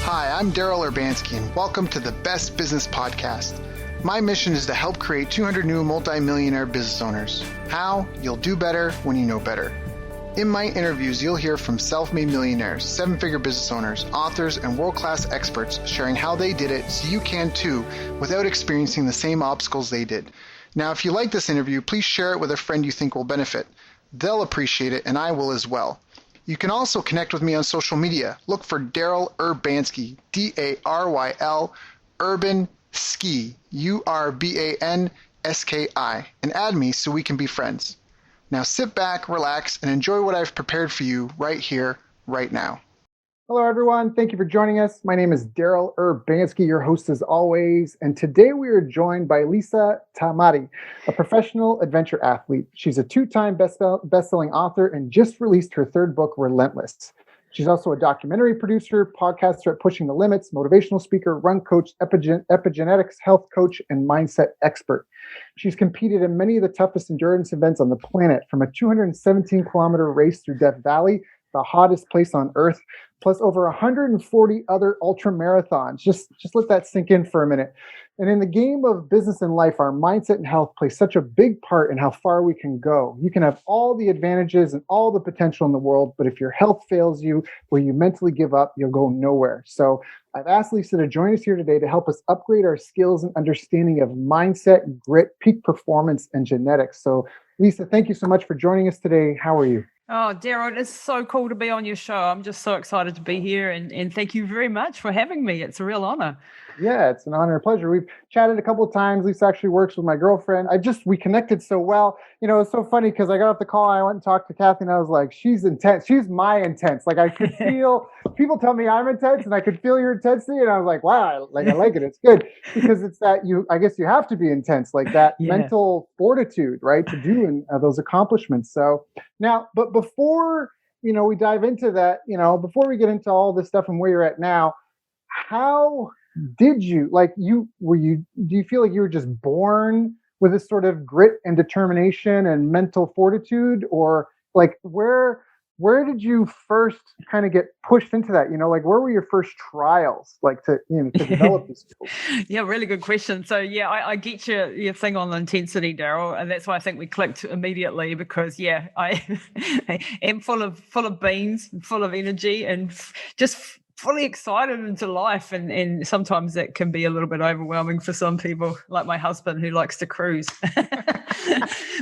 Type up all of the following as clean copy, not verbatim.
Hi, I'm Daryl Urbanski, and welcome to the Best Business Podcast. My mission is to help create 200 new multi-millionaire business owners. How? You'll do better when you know better. In my interviews, you'll hear from self-made millionaires, seven-figure business owners, authors, and world-class experts sharing how they did it so you can too without experiencing the same obstacles they did. Now, if you like this interview, please share it with a friend you think will benefit. They'll appreciate it, and I will as well. You can also connect with me on social media. Look for Daryl Urbanski, D-A-R-Y-L, Urban Ski, U-R-B-A-N-S-K-I, and add me so we can be friends. Now sit back, relax, and enjoy what I've prepared for you right here, right now. Hello, everyone. Thank you for joining us. My name is Daryl Urbanski, your host as always. And today we are joined by Lisa Tamati, a professional adventure athlete. She's a two-time best-selling author and just released her third book, Relentless. She's also a documentary producer, podcaster at Pushing the Limits, motivational speaker, run coach, epigenetics, health coach, and mindset expert. She's competed in many of the toughest endurance events on the planet, from a 217-kilometer race through Death Valley, the hottest place on earth, plus over 140 other ultra marathons. Just let that sink in for a minute. And in the game of business and life, our mindset and health play such a big part in how far we can go. You can have all the advantages and all the potential in the world, but if your health fails you or you mentally give up, you'll go nowhere. So I've asked Lisa to join us here today to help us upgrade our skills and understanding of mindset, grit, peak performance, and genetics. So Lisa, thank you so much for joining us today. How are you? Oh, Daryl, it's so cool to be on your show. I'm just so excited to be here, and thank you very much for having me. It's a real honor. Yeah, it's an honor and pleasure. We've chatted a couple of times. Lisa actually works with my girlfriend. We connected so well. You know, it's so funny because I got off the call, I went and talked to Kathy, and I was like, she's intense. She's my intense. Like, I could feel, people tell me I'm intense, and I could feel your intensity, and I was like, wow, I like it. It's good because it's that I guess you have to be intense, like that mental fortitude, right, to do those accomplishments. So now, but before, we dive into that, before we get into all this stuff and where you're at now, how did you, do you feel like you were just born with this sort of grit and determination and mental fortitude, or where did you first kind of get pushed into that? Where were your first trials, to develop these skills? Yeah, really good question. So yeah, I get your thing on the intensity, Daryl, and that's why I think we clicked immediately, because I am full of beans, full of energy, and just fully excited into life, and sometimes that can be a little bit overwhelming for some people, like my husband who likes to cruise.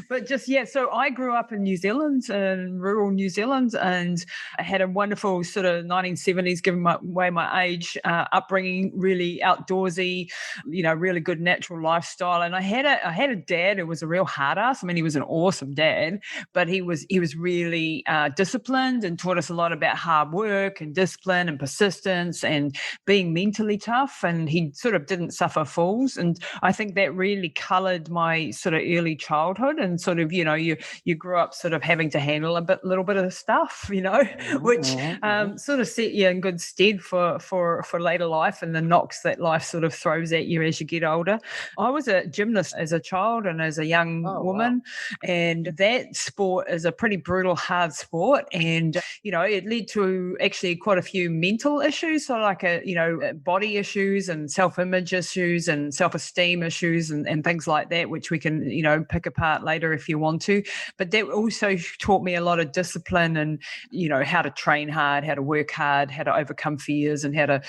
But so I grew up in New Zealand, in rural New Zealand, and I had a wonderful sort of 1970s, giving away my age, upbringing, really outdoorsy, really good natural lifestyle. And I had a dad who was a real hard ass. I mean, he was an awesome dad, but he was really disciplined and taught us a lot about hard work and discipline and persistence and being mentally tough. And he sort of didn't suffer fools. And I think that really colored my sort of early childhood, and sort of, you grew up sort of having to handle little bit of stuff, which sort of set you in good stead for later life and the knocks that life sort of throws at you as you get older. I was a gymnast as a child and as a young woman, and that sport is a pretty brutal, hard sport. And, it led to actually quite a few mental issues. So body issues and self-image issues and self-esteem issues and things like that, which we can, pick apart later if you want to. But that also taught me a lot of discipline and, how to train hard, how to work hard, how to overcome fears, and how to,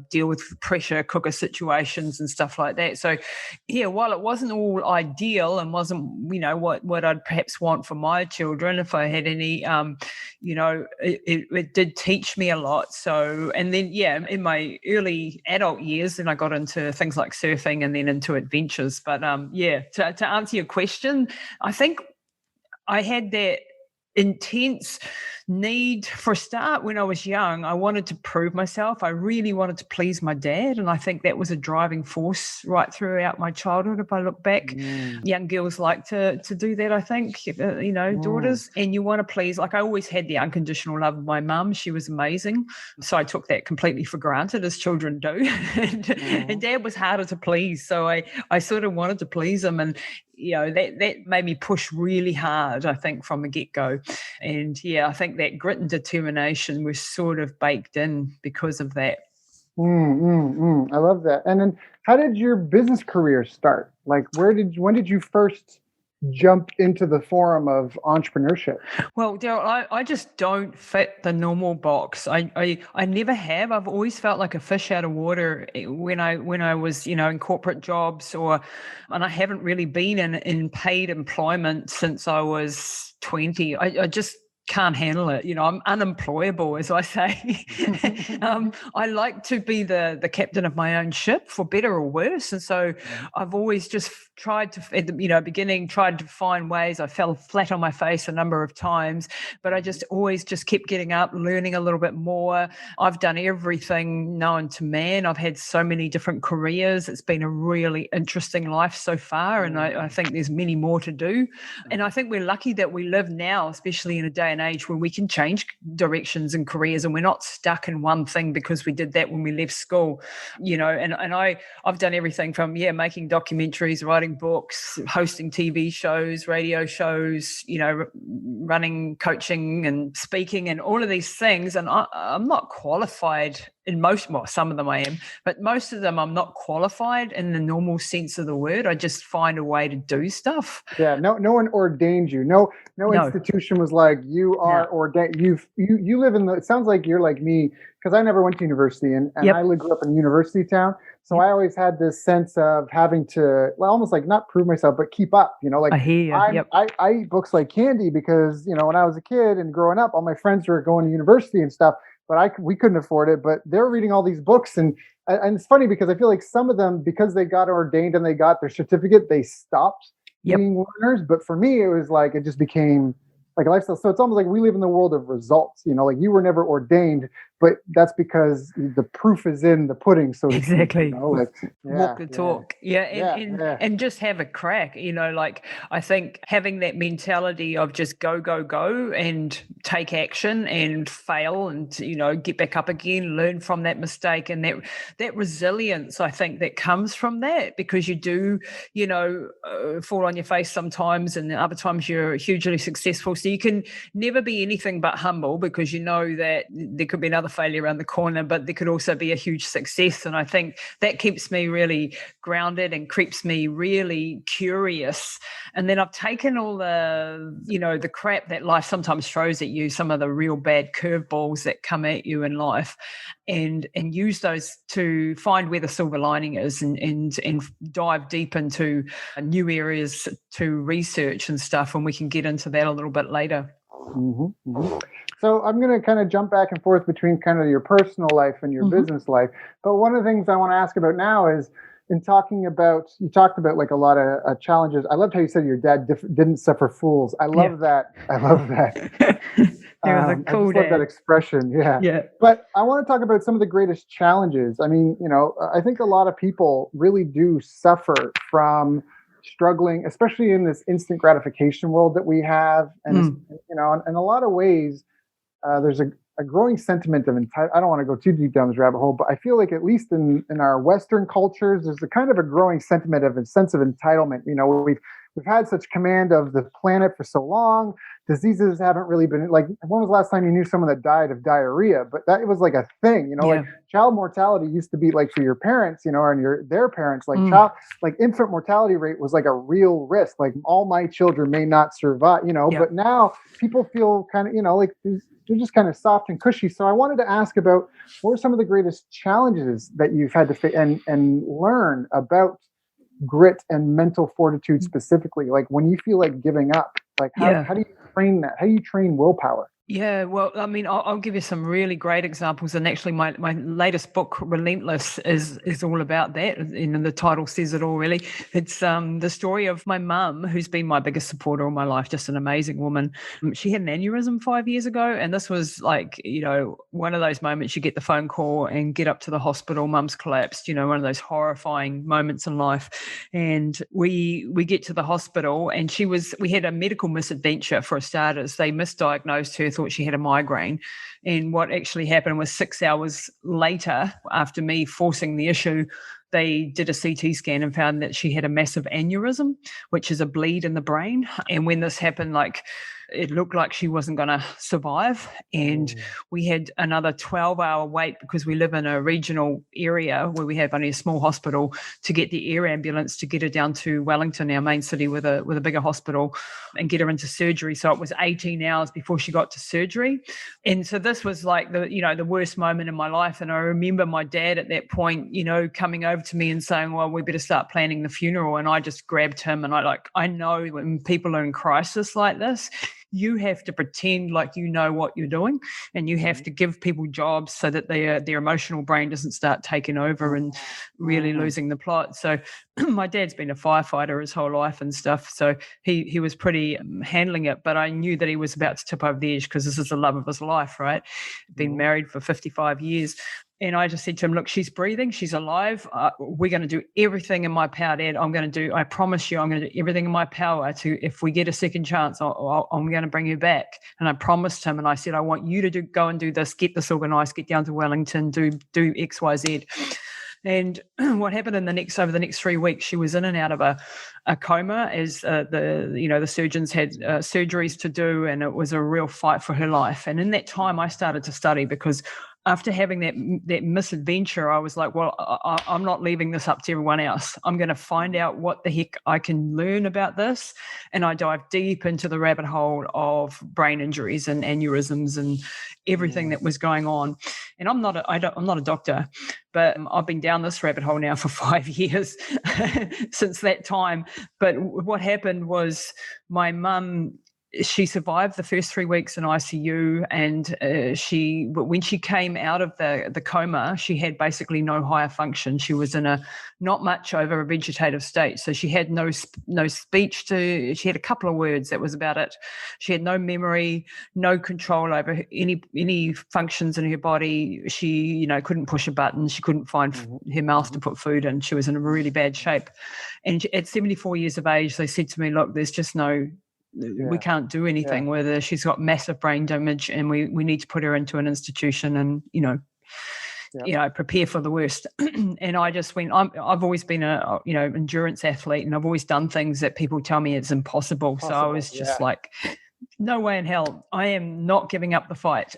deal with pressure cooker situations and stuff like that. So, while it wasn't all ideal and wasn't, what I'd perhaps want for my children, if I had any, it did teach me a lot. So, and then, in my early adult years, then I got into things like surfing and then into adventures. But to answer your question, I think I had that intense need for a start when I was young. I wanted to prove myself. I really wanted to please my dad, and I think that was a driving force right throughout my childhood. If I look back, young girls like to do that, I think, daughters, and you want to please. Like, I always had the unconditional love of my mum. She was amazing, so I took that completely for granted, as children do. And dad was harder to please, so I sort of wanted to please him, and that made me push really hard, I think, from the get-go. And I think that grit and determination was sort of baked in because of that. I love that. And then how did your business career start? Like when did you first jump into the forum of entrepreneurship? Well, Daryl, I just don't fit the normal box. I never have. I've always felt like a fish out of water when I was, in corporate jobs and I haven't really been in paid employment since I was 20. I just can't handle it. I'm unemployable, as I say. I like to be the captain of my own ship, for better or worse. And so I've always just tried to, at the beginning, tried to find ways. I fell flat on my face a number of times, but I just always just kept getting up, learning a little bit more. I've done everything known to man. I've had so many different careers. It's been a really interesting life so far, and I think there's many more to do. And I think we're lucky that we live now, especially in a day and age where we can change directions and careers, and we're not stuck in one thing because we did that when we left school. And I've done everything from making documentaries, writing books, hosting TV shows, radio shows, running coaching and speaking and all of these things. And I'm not qualified in some of them I am, but most of them I'm not qualified in the normal sense of the word. I just find a way to do stuff. Yeah, no one ordained you. No institution was like, you are ordained. You live in it sounds like you're like me, because I never went to university, and I grew up in a university town. So I always had this sense of having to, almost like not prove myself, but keep up. Like I hear you. I eat books like candy because when I was a kid and growing up, all my friends were going to university and stuff, but we couldn't afford it. But they're reading all these books, and it's funny because I feel like some of them, because they got ordained and they got their certificate, they stopped being learners. But for me, it was like it just became like a lifestyle. So it's almost like we live in the world of results. Like you were never ordained, but that's because the proof is in the pudding. So exactly, walk the talk. And just have a crack. Like I think having that mentality of just go and take action and fail and get back up again, learn from that mistake, and that resilience. I think that comes from that, because you do fall on your face sometimes, and other times you're hugely successful. So you can never be anything but humble, because that there could be another failure around the corner, but there could also be a huge success. And I think that keeps me really grounded and keeps me really curious. And then I've taken all the crap that life sometimes throws at you, some of the real bad curveballs that come at you in life, and use those to find where the silver lining is, and dive deep into new areas to research and stuff. And we can get into that a little bit later. So I'm going to kind of jump back and forth between kind of your personal life and your business life. But one of the things I want to ask about now is, you talked about like a lot of challenges. I loved how you said your dad didn't suffer fools. I love that. I love that. It was a cool I just love that expression. Yeah. But I want to talk about some of the greatest challenges. I mean, I think a lot of people really do suffer from struggling, especially in this instant gratification world that we have. And, in a lot of ways, there's a growing sentiment of entitlement. I don't want to go too deep down this rabbit hole, but I feel like at least in our Western cultures, there's a kind of a growing sentiment of a sense of entitlement. We've had such command of the planet for so long. Diseases haven't really been like, when was the last time you knew someone that died of diarrhea? But that was like a thing, like child mortality used to be like for your parents, and their parents, like infant mortality rate was like a real risk. Like all my children may not survive, but now people feel kind of, like they're just kind of soft and cushy. So I wanted to ask about what are some of the greatest challenges that you've had to face and learn about grit and mental fortitude specifically, like when you feel like giving up, like how do you train that? How do you train willpower? Yeah, well, I mean, I'll give you some really great examples. And actually, my latest book, Relentless, is all about that. And the title says it all, really. It's the story of my mum, who's been my biggest supporter all my life, just an amazing woman. She had an aneurysm 5 years ago. And this was like, one of those moments you get the phone call and get up to the hospital, mum's collapsed, one of those horrifying moments in life. And we get to the hospital, and we had a medical misadventure for starters. They misdiagnosed her, thought she had a migraine. And what actually happened was 6 hours later, after me forcing the issue, they did a CT scan and found that she had a massive aneurysm, which is a bleed in the brain. And when this happened, like it looked like she wasn't going to survive. And we had another 12-hour wait because we live in a regional area where we have only a small hospital to get the air ambulance to get her down to Wellington, our main city, with a bigger hospital, and get her into surgery. So it was 18 hours before she got to surgery. And so this was like the worst moment in my life. And I remember my dad at that point, coming over to me and saying, well, we better start planning the funeral. And I just grabbed him, and I know when people are in crisis like this, you have to pretend like you know what you're doing, and you have to give people jobs so that their emotional brain doesn't start taking over and really losing the plot. So my dad's been a firefighter his whole life and stuff, so he was pretty handling it, but I knew that he was about to tip over the edge because this is the love of his life, right? Been married for 55 years. And I just said to him, look, she's breathing, she's alive. We're going to do everything in my power, Dad. I promise you, I'm going to do everything in my power to, if we get a second chance, I'm going to bring her back. And I promised him, and I said, I want you to go and do this, get this organized, get down to Wellington, do X, Y, Z. And what happened over the next 3 weeks, she was in and out of a coma as the surgeons had surgeries to do, and it was a real fight for her life. And in that time, I started to study, because after having that misadventure, I was like, well, I'm not leaving this up to everyone else. I'm going to find out what the heck I can learn about this. And I dive deep into the rabbit hole of brain injuries and aneurysms and everything that was going on. And I'm not a doctor, but I've been down this rabbit hole now for 5 years since that time. But what happened was my mum, she survived the first 3 weeks in ICU, and when she came out of the coma, she had basically no higher function. She was in a not much over a vegetative state, so she had no speech. She had a couple of words. That was about it. She had no memory, no control over any functions in her body. She couldn't push a button. She couldn't find her mouth to put food in. She was in a really bad shape. And at 74 years of age, they said to me, look, there's just we can't do anything with her. She's got massive brain damage, and we need to put her into an institution and prepare for the worst. And I just went, I've always been a endurance athlete, and I've always done things that people tell me it's impossible. So I was just like, no way in hell, I am not giving up the fight.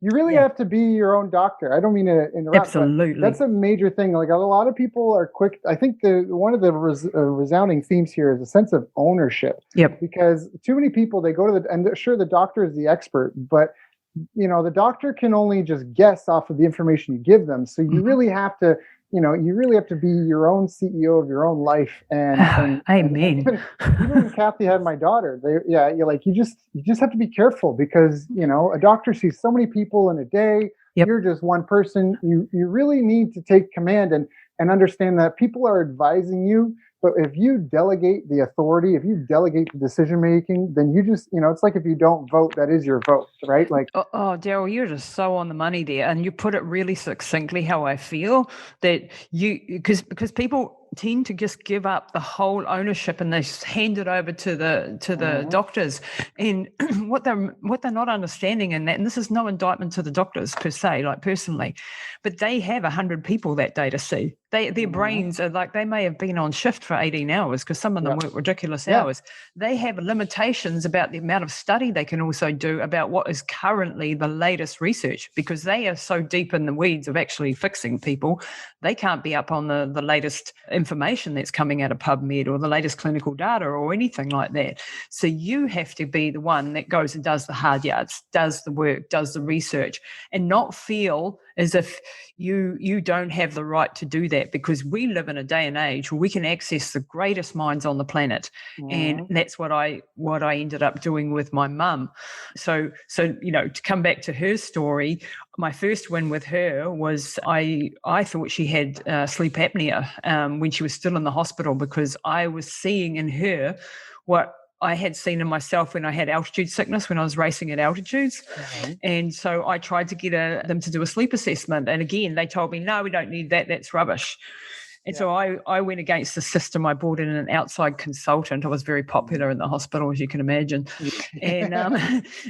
You really have to be your own doctor. I don't mean to interrupt. Absolutely. That's a major thing. Like, a lot of people are quick. I think one of the resounding themes here is a sense of ownership. Yep. Because too many people, they go to and sure, the doctor is the expert, but the doctor can only just guess off of the information you give them. So you really have to, you really have to be your own CEO of your own life. And Amen. And even when Kathy had my daughter, you just have to be careful, because a doctor sees so many people in a day. Yep. You're just one person. You really need to take command and understand that people are advising you. But if you delegate the authority, if you delegate the decision making, then you just, it's like if you don't vote, that is your vote, right? Like, oh, Daryl, you're just so on the money there, and you put it really succinctly how I feel, that because people tend to just give up the whole ownership and they hand it over to the doctors. And what they're not understanding in that, and this is no indictment to the doctors per se, like personally, but they have 100 people that day to see. Their brains are like, they may have been on shift for 18 hours because some of them work ridiculous hours. They have limitations about the amount of study they can also do about what is currently the latest research, because they are so deep in the weeds of actually fixing people. They can't be up on the latest information that's coming out of PubMed or the latest clinical data or anything like that. So you have to be the one that goes and does the hard yards, does the work, does the research, and not feel as if you don't have the right to do that, because we live in a day and age where we can access the greatest minds on the planet. And that's what I ended up doing with my mum. So to come back to her story, my first win with her was I thought she had sleep apnea when she was still in the hospital, because I was seeing in her what I had seen in myself when I had altitude sickness, when I was racing at altitudes. And so I tried to get them to do a sleep assessment. And again, they told me, no, we don't need that. That's rubbish. And so I went against the system. I brought in an outside consultant. I was very popular in the hospital, as you can imagine. And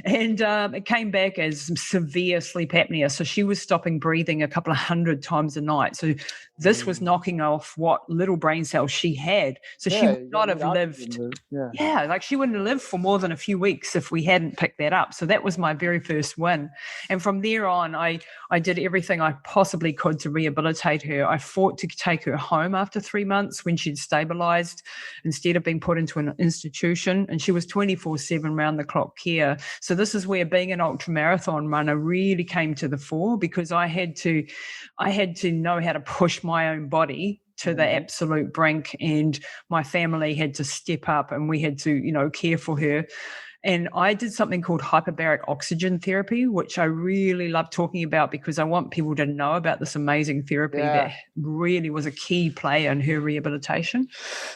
it came back as severe sleep apnea. So she was stopping breathing a couple of 100 times a night. So this was knocking off what little brain cells she had. So she would not have lived. Like she wouldn't have lived for more than a few weeks if we hadn't picked that up. So that was my very first win. And from there on, I did everything I possibly could to rehabilitate her. I fought to take her home after 3 months when she'd stabilized instead of being put into an institution. And she was 24/7 round the clock care. So this is where being an ultramarathon runner really came to the fore, because I had to know how to push my own body to the absolute brink, and my family had to step up, and we had to, care for her. And I did something called hyperbaric oxygen therapy, which I really love talking about because I want people to know about this amazing therapy that really was a key player in her rehabilitation.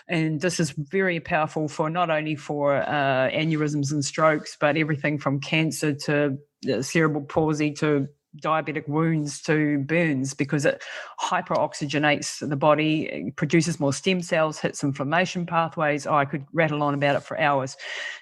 And this is very powerful for not only for aneurysms and strokes, but everything from cancer to cerebral palsy to diabetic wounds to burns, because it hyperoxygenates the body, it produces more stem cells, hits inflammation pathways. I could rattle on about it for hours.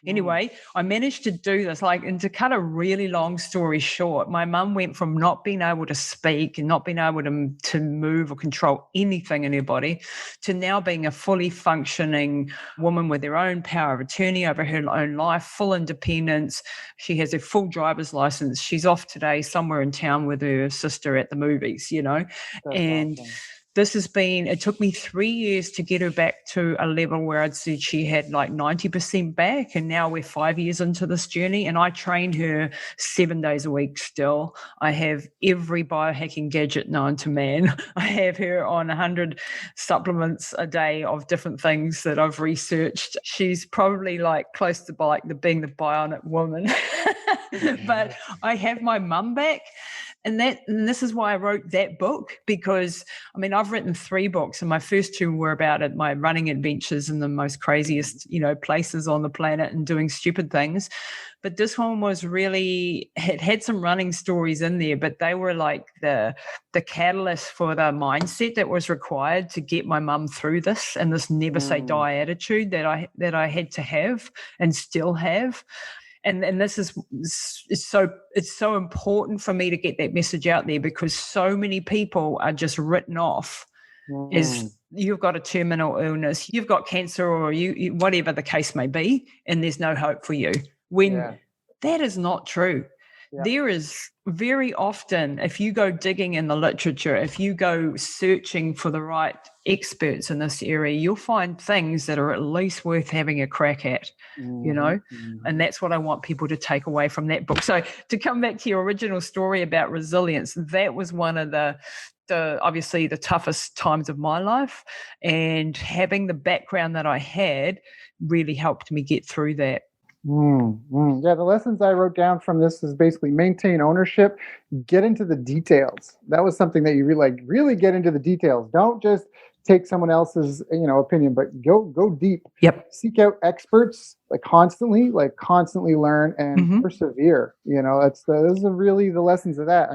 Anyway, I managed to do this, and to cut a really long story short, my mum went from not being able to speak and not being able to move or control anything in her body to now being a fully functioning woman with her own power of attorney over her own life, full independence. She has a full driver's license. She's off today somewhere in town with her sister at the movies, and awesome. It took me 3 years to get her back to a level where I'd said she had 90% back. And now we're 5 years into this journey, and I train her 7 days a week still. I have every biohacking gadget known to man. I have her on 100 supplements a day of different things that I've researched. She's probably close to being the bionic woman. But I have my mum back. And this is why I wrote that book, because I've written 3 books, and my first 2 were about my running adventures in the most craziest, places on the planet and doing stupid things. But this one was really, it had some running stories in there, but they were the catalyst for the mindset that was required to get my mum through this, and this never say die attitude that I had to have and still have. And this is it's so important for me to get that message out there, because so many people are just written off as you've got a terminal illness, you've got cancer, or you whatever the case may be, and there's no hope for you. When that is not true. Yeah. There is very often, if you go digging in the literature, if you go searching for the right experts in this area, you'll find things that are at least worth having a crack at, and that's what I want people to take away from that book. So to come back to your original story about resilience, that was one of the obviously the toughest times of my life, and having the background that I had really helped me get through that. Yeah, the lessons I wrote down from this is basically maintain ownership, get into the details. That was something that you really get into the details. Don't just take someone else's opinion, but go deep. Yep. Seek out experts constantly learn and persevere. Those are really the lessons of that.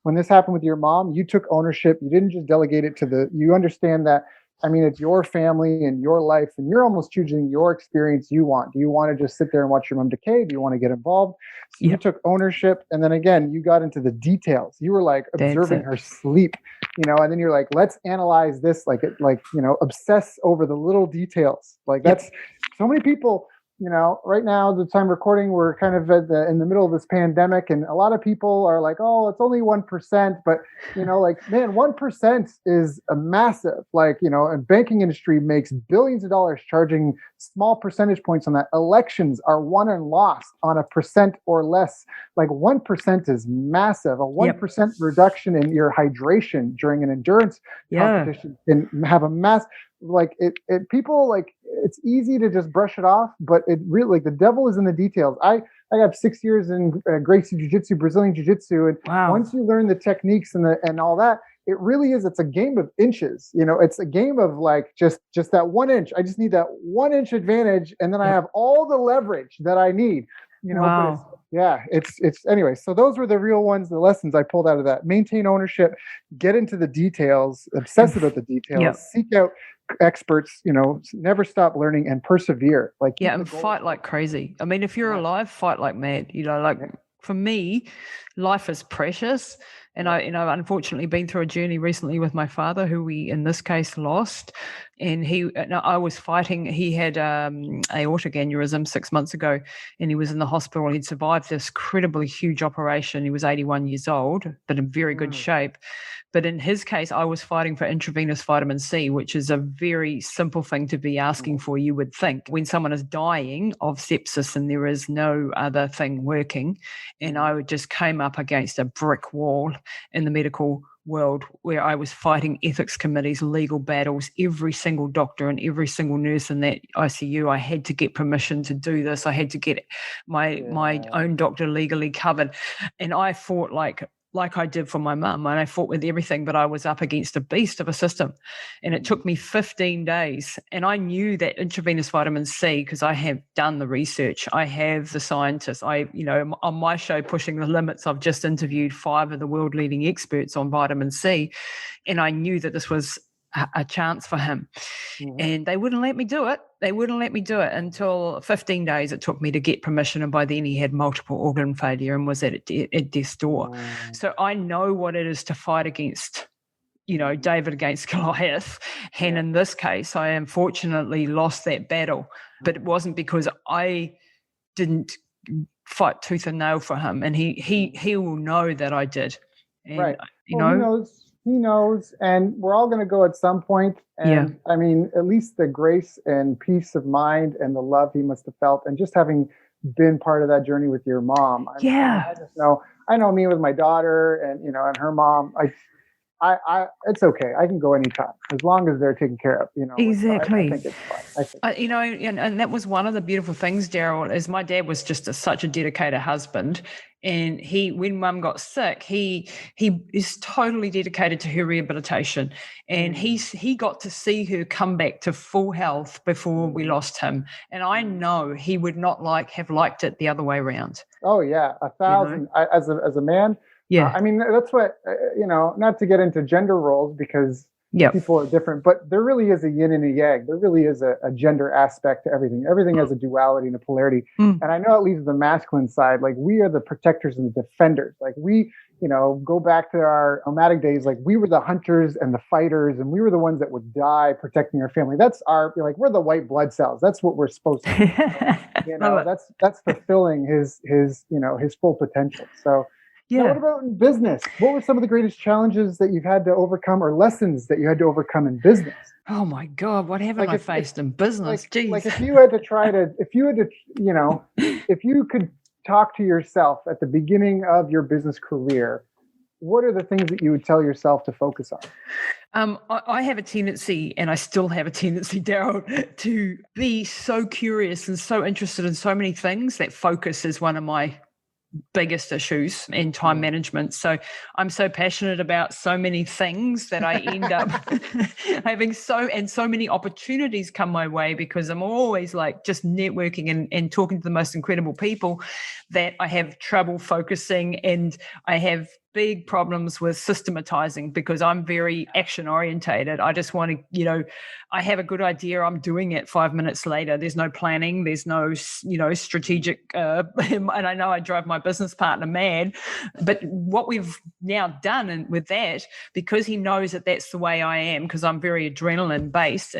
When this happened with your mom, you took ownership. You didn't just delegate it you understand that. It's your family and your life, and you're almost choosing your experience you want. Do you want to just sit there and watch your mom decay? Do you want to get involved? So you took ownership, and then again, you got into the details. You were observing her sleep, and then you're let's analyze this, obsess over the little details. That's so many people. Right now, the time recording, we're kind of in the middle of this pandemic, and a lot of people are oh, it's only 1%, but man, 1% is a massive, and banking industry makes billions of dollars charging small percentage points on that. Elections are won and lost on 1% or less. 1% is massive. A 1% reduction in your hydration during an endurance competition can have a mass. People it's easy to just brush it off, but it really the devil is in the details. I got 6 years in Gracie Jiu-Jitsu, Brazilian Jiu-Jitsu, and once you learn the techniques and all that, it really is. It's a game of inches. It's a game of just that 1 inch. I just need that 1 inch advantage, and then I have all the leverage that I need. But it's anyway. So those were the real ones, the lessons I pulled out of that. Maintain ownership, get into the details, obsess about the details, seek out experts, never stop learning and persevere. And fight like crazy. I mean, if you're alive, fight like mad. For me, life is precious. And I unfortunately been through a journey recently with my father, who we, in this case, lost. And I was fighting. He had aortic aneurysm 6 months ago, and he was in the hospital. He'd survived this incredibly huge operation. He was 81 years old, but in very good shape. But in his case, I was fighting for intravenous vitamin C, which is a very simple thing to be asking for, you would think, when someone is dying of sepsis and there is no other thing working. And I just came up against a brick wall in the medical world where I was fighting ethics committees, legal battles, every single doctor and every single nurse in that ICU. I had to get permission to do this. I had to get my own doctor legally covered. And I fought like I did for my mum, and I fought with everything, but I was up against a beast of a system. And it took me 15 days. And I knew that intravenous vitamin C, because I have done the research, I have the scientists. On my show, Pushing the Limits, I've just interviewed 5 of the world leading experts on vitamin C. And I knew that this was a chance for him. And they wouldn't let me do it. They wouldn't let me do it until 15 days it took me to get permission. And by then he had multiple organ failure and was at death's door. So I know what it is to fight against, David against Goliath. And in this case, I unfortunately lost that battle. But it wasn't because I didn't fight tooth and nail for him. And he will know that I did. And, He knows, and we're all going to go at some point. And I mean, at least the grace and peace of mind and the love he must have felt, and just having been part of that journey with your mom. I just know. I know me with my daughter, and and her mom. I it's okay. I can go anytime as long as they're taken care of. Exactly. I think it's fine. And that was one of the beautiful things, Daryl, is my dad was just such a dedicated husband. And when mum got sick, he is totally dedicated to her rehabilitation. And he got to see her come back to full health before we lost him. And I know he would not have liked it the other way around. Oh yeah, 1,000. As a man. Yeah. I mean, that's what, not to get into gender roles because people are different, but there really is a yin and a yang. There really is a gender aspect to everything. Everything has a duality and a polarity. And I know it leaves the masculine side. Like, we are the protectors and the defenders. Like, we, go back to our nomadic days. Like, we were the hunters and the fighters, and we were the ones that would die protecting our family. That's we're the white blood cells. That's what we're supposed to do. That's fulfilling his full potential. So, now, what about in business? What were some of the greatest challenges that you've had to overcome, or lessons that you had to overcome in business? Oh my God, what haven't I faced in business? Jeez. Like if you could talk to yourself at the beginning of your business career, what are the things that you would tell yourself to focus on? I have a tendency, and I still have a tendency, Daryl, to be so curious and so interested in so many things that focus is one of my biggest issues in time management. So I'm so passionate about so many things that I end up having so many opportunities come my way, because I'm always just networking and talking to the most incredible people, that I have trouble focusing, and I have big problems with systematizing because I'm very action orientated. I just want to, I have a good idea. I'm doing it 5 minutes later. There's no planning. There's no, strategic, and I know I drive my business partner mad, but what we've now done with that, because he knows that that's the way I am, because I'm very adrenaline based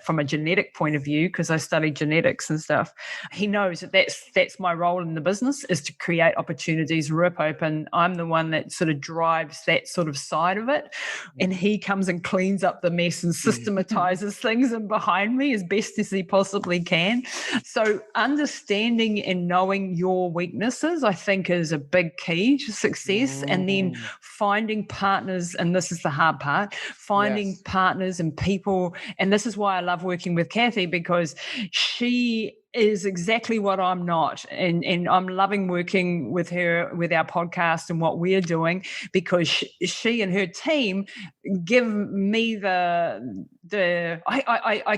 from a genetic point of view, because I studied genetics and stuff. He knows that that's my role in the business, is to create opportunities, rip open. I'm the one that sort of drives that sort of side of it, and he comes and cleans up the mess and systematizes things in behind me as best as he possibly can. So understanding and knowing your weaknesses, I think, is a big key to success. And then finding partners, and this is the hard part, finding partners and people. And this is why I love working with Kathy, because she is exactly what I'm not. And I'm loving working with her, with our podcast and what we're doing, because she and her team give me I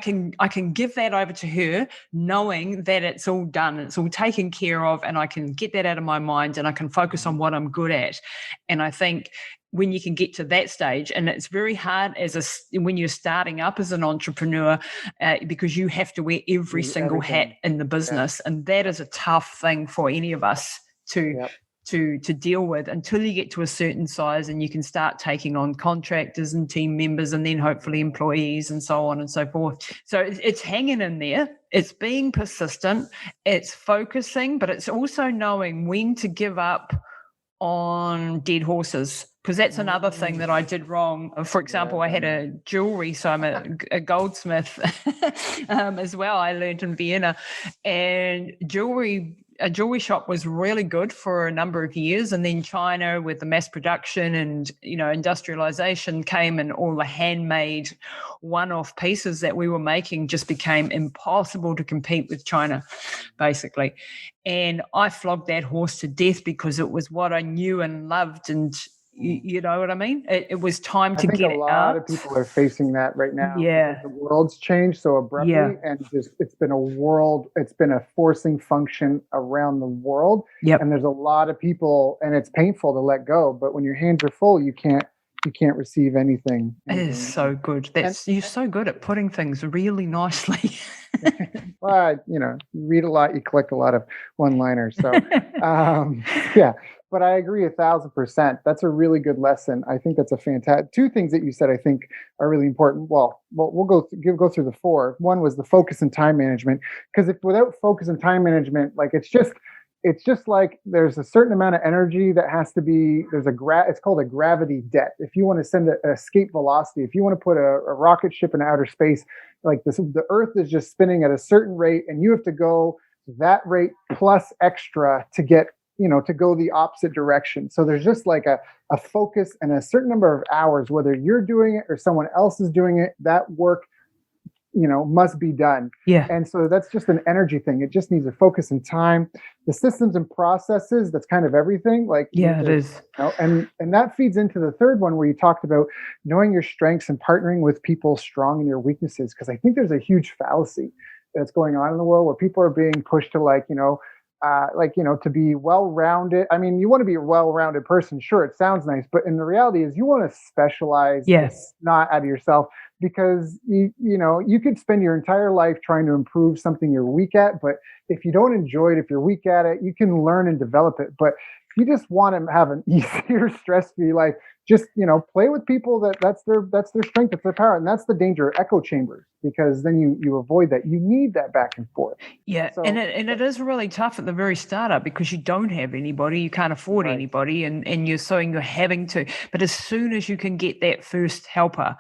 can give that over to her, knowing that it's all done, it's all taken care of, and I can get that out of my mind and I can focus on what I'm good at. And I think when you can get to that stage, and it's very hard when you're starting up as an entrepreneur, because you have to wear every single hat in the business, and that is a tough thing for any of us to deal with until you get to a certain size, and you can start taking on contractors and team members, and then hopefully employees, and so on and so forth. So it's hanging in there. It's being persistent. It's focusing, but it's also knowing when to give up on dead horses, because that's another thing that I did wrong. For example, I had a jewelry, so I'm a goldsmith as well. I learned in Vienna, and a jewelry shop was really good for a number of years, and then China, with the mass production and industrialization came, and all the handmade one-off pieces that we were making just became impossible to compete with China, basically. And I flogged that horse to death because it was what I knew and loved, and you know what I mean? It was time to get out. I think a lot of people are facing that right now. Yeah. The world's changed so abruptly, and it's been a forcing function around the world. Yep. And there's a lot of people, and it's painful to let go, but when your hands are full, you can't receive anything. It is so good. You're so good at putting things really nicely. Well, you read a lot, you collect a lot of one-liners. So, but I agree 1,000%. That's a really good lesson. I think that's a fantastic. Two things that you said I think are really important. Well, we'll go through the four. One was the focus and time management, because if without focus and time management, like it's just like there's a certain amount of energy that has to be, it's called a gravity debt. If you want to send an escape velocity, if you want to put a rocket ship in outer space, like this, the Earth is just spinning at a certain rate, and you have to go that rate plus extra to get, to go the opposite direction. So there's just like a focus and a certain number of hours, whether you're doing it or someone else is doing it, that work must be done. Yeah. And so that's just an energy thing. It just needs a focus and time. The systems and processes, that's kind of everything. Like, it is. And that feeds into the third one, where you talked about knowing your strengths and partnering with people strong in your weaknesses. Because I think there's a huge fallacy that's going on in the world where people are being pushed to to be well-rounded. I mean, you want to be a well-rounded person. Sure, it sounds nice, but in the reality is you want to specialize. Yes. Not out of yourself, because you could spend your entire life trying to improve something you're weak at, but if you don't enjoy it, if you're weak at it, you can learn and develop it. But if you just want to have an easier, stress-free life, just play with people that's their strength, that's their power. And that's the danger of echo chambers, because then you avoid that. You need that back and forth. So, and it is really tough at the very startup, because you don't have anybody, you can't afford anybody, and you're having to. But as soon as you can get that first helper,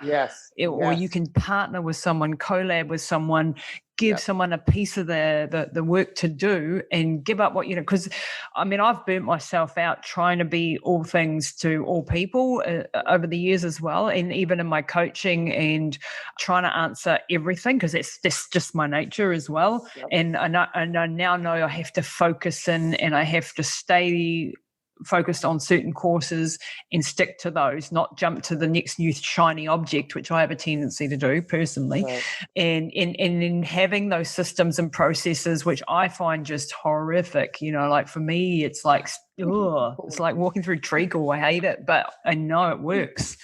or you can partner with someone, collab with someone, give someone a piece of the work to do, and give up what because I've burnt myself out trying to be all things to all people over the years as well, and even in my coaching, and trying to answer everything, because that's just my nature as well. And I now know I have to focus in, and I have to stay focused on certain courses and stick to those, not jump to the next new shiny object, which I have a tendency to do personally. And in having those systems and processes, which I find just horrific, like for me, it's like, it's like walking through treacle. I hate it, but I know it works,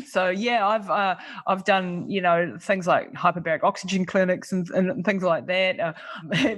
So I've done things like hyperbaric oxygen clinics and things like that.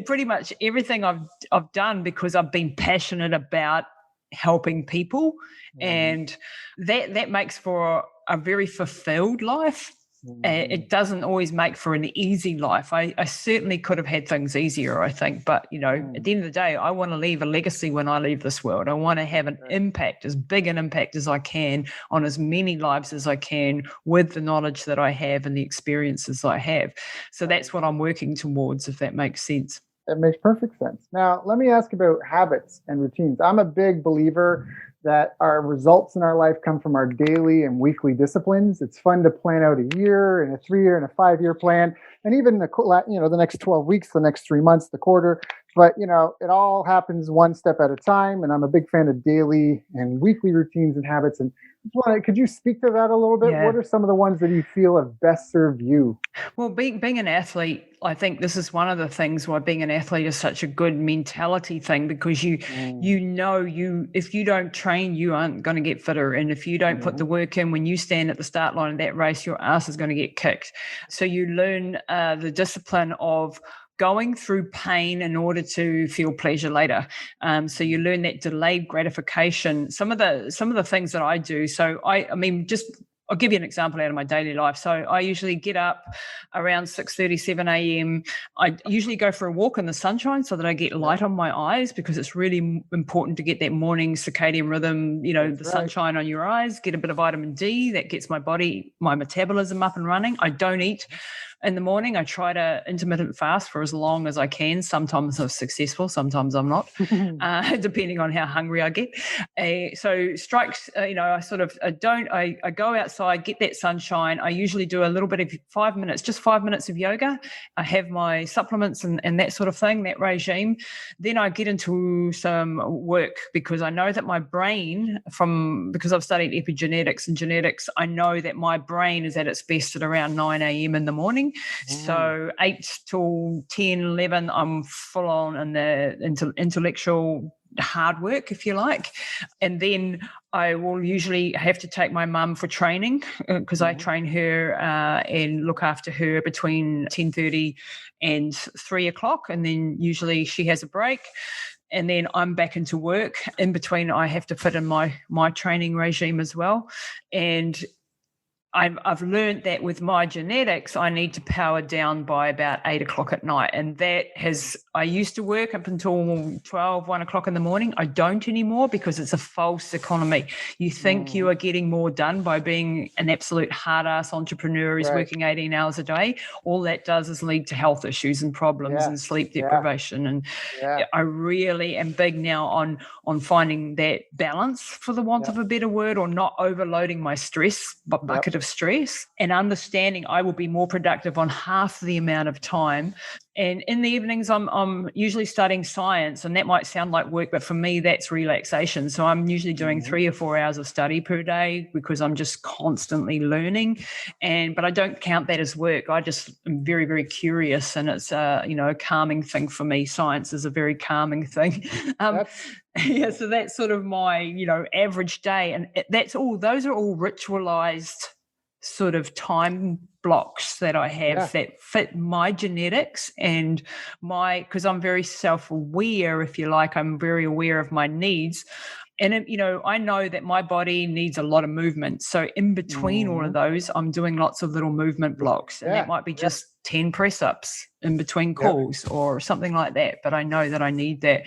Pretty much everything I've done because I've been passionate about helping people, and that makes for a very fulfilled life. It doesn't always make for an easy life. I certainly could have had things easier, I think. But, at the end of the day, I want to leave a legacy when I leave this world. I want to have an impact, as big an impact as I can, on as many lives as I can, with the knowledge that I have and the experiences I have. So that's what I'm working towards, if that makes sense. It makes perfect sense. Now, let me ask about habits and routines. I'm a big believer that our results in our life come from our daily and weekly disciplines. It's fun to plan out a year and a 3-year and a 5-year plan, and even the next 12 weeks, the next 3 months, the quarter. But it all happens one step at a time. And I'm a big fan of daily and weekly routines and habits. And could you speak to that a little bit? Yeah. What are some of the ones that you feel have best served you? Well, being an athlete, I think this is one of the things why being an athlete is such a good mentality thing, because if you don't train, you aren't going to get fitter. And if you don't put the work in, when you stand at the start line of that race, your ass is going to get kicked. So you learn the discipline of going through pain in order to feel pleasure later. So you learn that delayed gratification. Some of the things that I do. So I'll give you an example out of my daily life. So I usually get up around 6:30, 7 a.m. I usually go for a walk in the sunshine so that I get light on my eyes, because it's really important to get that morning circadian rhythm, sunshine on your eyes, get a bit of vitamin D. That gets my metabolism up and running. I don't eat in the morning. I try to intermittent fast for as long as I can. Sometimes I'm successful, sometimes I'm not, depending on how hungry I get. So strikes, I go outside, get that sunshine. I usually do a little bit of 5 minutes, just 5 minutes of yoga. I have my supplements and that sort of thing, that regime. Then I get into some work, because I know that my brain, because I've studied epigenetics and genetics, I know that my brain is at its best at around 9 a.m. in the morning. So 8 till 10, 11, I'm full on in the intellectual hard work, if you like. And then I will usually have to take my mum for training, because I train her and look after her between 10:30 and 3 o'clock. And then usually she has a break. And then I'm back into work. In between, I have to fit in my training regime as well. And I've learned that with my genetics, I need to power down by about 8 o'clock at night. And I used to work up until 12, 1 o'clock in the morning. I don't anymore, because it's a false economy. You think you are getting more done by being an absolute hard-ass entrepreneur who's working 18 hours a day. All that does is lead to health issues and problems and sleep deprivation. And I really am big now on finding that balance, for the want of a better word, or not overloading my stress bucket of stress, and understanding I will be more productive on half the amount of time. And in the evenings, I'm usually studying science, and that might sound like work, but for me, that's relaxation. So I'm usually doing 3 or 4 hours of study per day, because I'm just constantly learning. But I don't count that as work. I just am very, very curious, and it's a calming thing for me. Science is a very calming thing. So that's sort of my average day, and those are all ritualized sort of time blocks that I have that fit my genetics and because I'm very self-aware, if you like. I'm very aware of my needs. And, I know that my body needs a lot of movement. So in between all of those, I'm doing lots of little movement blocks. And that might be just 10 press-ups in between calls or something like that. But I know that I need that.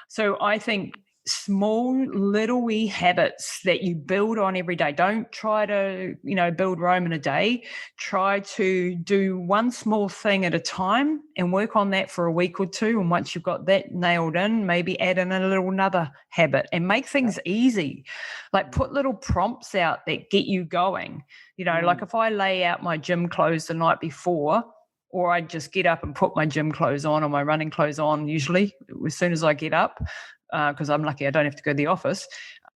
So I think small little wee habits that you build on every day. Don't try to, build Rome in a day. Try to do one small thing at a time and work on that for a week or two. And once you've got that nailed in, maybe add in another habit and make things easy. Like put little prompts out that get you going. Like if I lay out my gym clothes the night before, or I just get up and put my gym clothes on or my running clothes on, usually as soon as I get up, because I'm lucky I don't have to go to the office,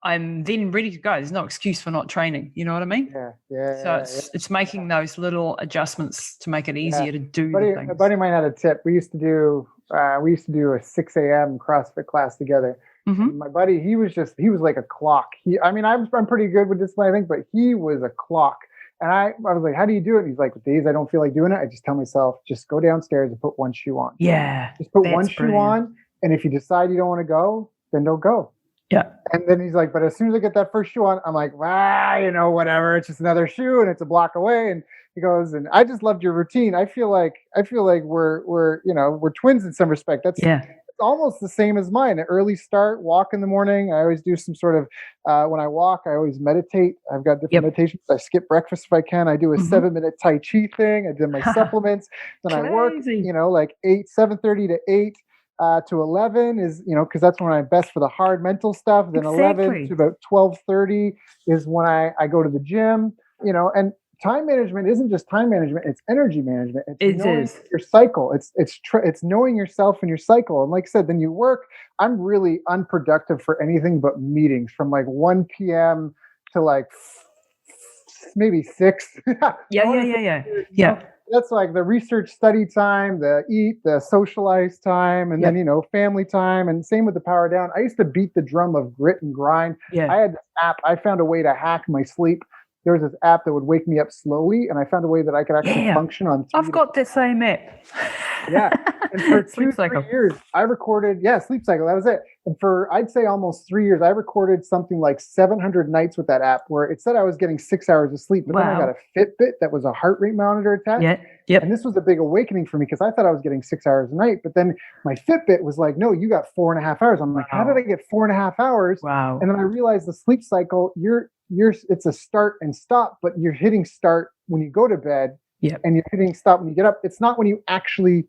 I'm then ready to go. There's no excuse for not training. You know what I mean? So it's making those little adjustments to make it easier to do the things. A buddy of mine had a tip. We used to do a 6 a.m. CrossFit class together. Mm-hmm. My buddy, he was like a clock. I'm pretty good with discipline, I think, but he was a clock. And I was like, how do you do it? And he's like, days I don't feel like doing it, I just tell myself, just go downstairs and put one shoe on. Yeah. Just put one shoe on. And if you decide you don't want to go, then don't go. Yeah. And then he's like, but as soon as I get that first shoe on, I'm like, whatever. It's just another shoe and it's a block away. And he goes, and I just loved your routine. I feel like we're twins in some respect. It's almost the same as mine. An early start, walk in the morning. I always do some sort of, when I walk, I always meditate. I've got different meditations. I skip breakfast if I can. I do a 7-minute Tai Chi thing. I do my supplements. Then I work, like 7:30 to 8. to 11 is, because that's when I'm best for the hard mental stuff. Then 11 to about 12:30 is when I go to the gym, and time management isn't just time management, it's energy management. It's knowing your cycle. It's knowing yourself and your cycle. And like I said, then you work. I'm really unproductive for anything but meetings from like 1 p.m. to like maybe 6. Yeah. That's like the research study time, the eat, the socialize time, and then, family time. And same with the power down. I used to beat the drum of grit and grind. I had this app. I found a way to hack my sleep. There was this app that would wake me up slowly, and I found a way that I could actually function on 3 I've got the same app. And for 2-3 years, I recorded, Sleep Cycle, that was it. And for, I'd say almost 3 years, I recorded something like 700 nights with that app, where it said I was getting 6 hours of sleep, but then I got a Fitbit that was a heart rate monitor attached. And this was a big awakening for me, because I thought I was getting 6 hours a night, but then my Fitbit was like, no, you got 4.5 hours. I'm like, how did I get 4.5 hours? Wow. And then I realized the sleep cycle, it's a start and stop, but you're hitting start when you go to bed. And you're hitting stop when you get up. It's not when you actually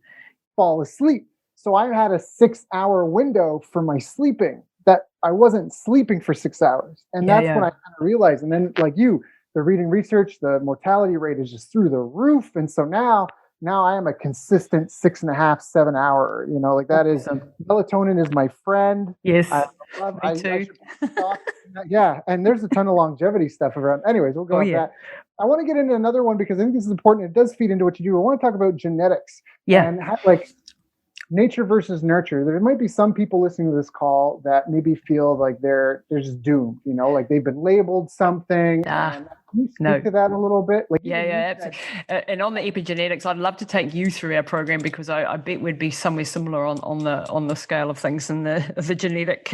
fall asleep. So I had a 6-hour window for my sleeping that I wasn't sleeping for 6 hours. And that's when I kind of realized. And then like the reading research, the mortality rate is just through the roof. And so now I am a consistent 6.5, 7 hour, like that is melatonin is my friend. Yes. Me too. And there's a ton of longevity stuff around. Anyways, we'll go on that. I want to get into another one because I think this is important. It does feed into what you do. I want to talk about genetics and how, like nature versus nurture. There might be some people listening to this call that maybe feel like they're just doomed, like they've been labeled something. And can you speak to that a little bit? Like, absolutely. And on the epigenetics, I'd love to take you through our program, because I bet we'd be somewhere similar on the scale of things in the genetic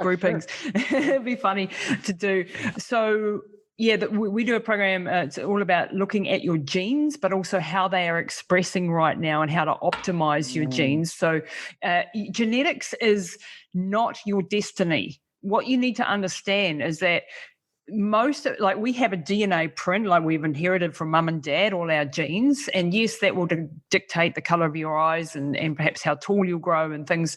groupings. Sure. It'd be funny to do. So we do a program. It's all about looking at your genes, but also how they are expressing right now and how to optimize your genes. So genetics is not your destiny. What you need to understand is that we have a DNA print, like we've inherited from mum and dad, all our genes. And yes, that will dictate the color of your eyes and perhaps how tall you'll grow and things